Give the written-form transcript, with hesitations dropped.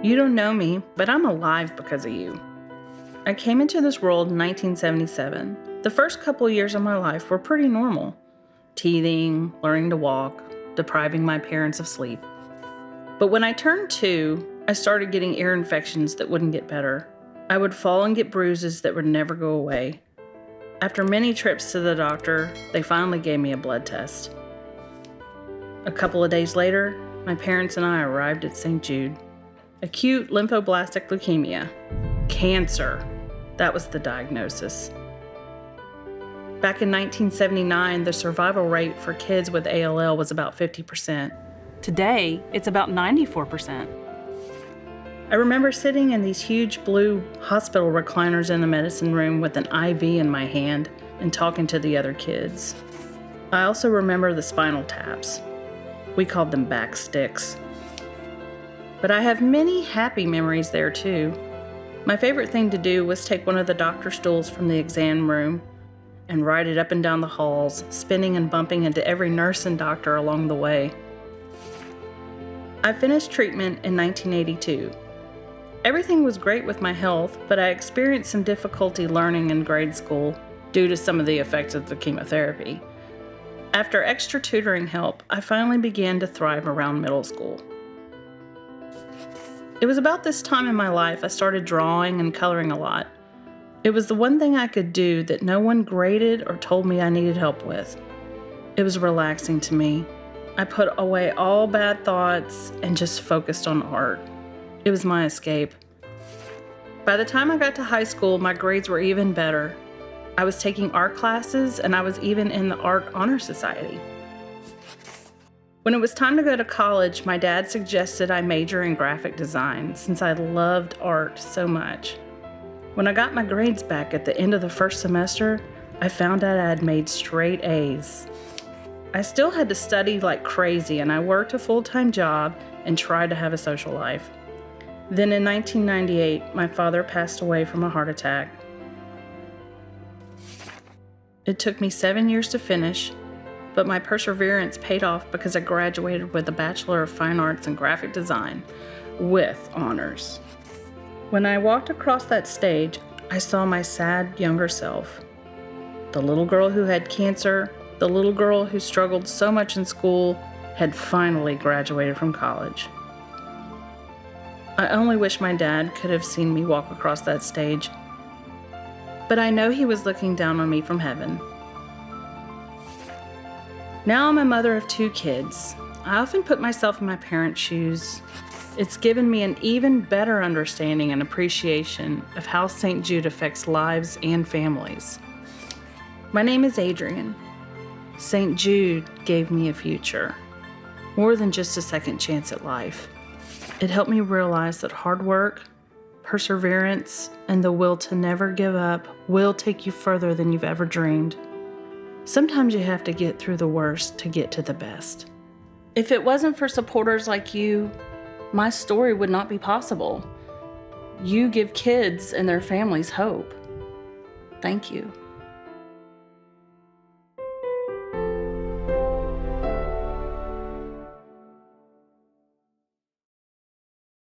You don't know me, but I'm alive because of you. I came into this world in 1977. The first couple years of my life were pretty normal. Teething, learning to walk, depriving my parents of sleep. But when I turned 2, I started getting ear infections that wouldn't get better. I would fall and get bruises that would never go away. After many trips to the doctor, they finally gave me a blood test. A couple of days later, my parents and I arrived at St. Jude. Acute lymphoblastic leukemia. Cancer. That was the diagnosis. Back in 1979, the survival rate for kids with ALL was about 50%. Today, it's about 94%. I remember sitting in these huge blue hospital recliners in the medicine room with an IV in my hand and talking to the other kids. I also remember the spinal taps. We called them back sticks. But I have many happy memories there too. My favorite thing to do was take one of the doctor stools from the exam room and ride it up and down the halls, spinning and bumping into every nurse and doctor along the way. I finished treatment in 1982. Everything was great with my health, but I experienced some difficulty learning in grade school due to some of the effects of the chemotherapy. After extra tutoring help, I finally began to thrive around middle school. It was about this time in my life I started drawing and coloring a lot. It was the one thing I could do that no one graded or told me I needed help with. It was relaxing to me. I put away all bad thoughts and just focused on art. It was my escape. By the time I got to high school, my grades were even better. I was taking art classes and I was even in the Art Honor Society. When it was time to go to college, my dad suggested I major in graphic design since I loved art so much. When I got my grades back at the end of the first semester, I found out I had made straight A's. I still had to study like crazy and I worked a full-time job and tried to have a social life. Then in 1998, my father passed away from a heart attack. It took me 7 years to finish, but my perseverance paid off because I graduated with a Bachelor of Fine Arts in Graphic Design with honors. When I walked across that stage, I saw my sad younger self. The little girl who had cancer, the little girl who struggled so much in school, had finally graduated from college. I only wish my dad could have seen me walk across that stage, but I know he was looking down on me from heaven. Now I'm a mother of 2 kids. I often put myself in my parents' shoes. It's given me an even better understanding and appreciation of how St. Jude affects lives and families. My name is Adrienne. St. Jude gave me a future, more than just a second chance at life. It helped me realize that hard work, perseverance, and the will to never give up will take you further than you've ever dreamed. Sometimes you have to get through the worst to get to the best. If it wasn't for supporters like you, my story would not be possible. You give kids and their families hope. Thank you.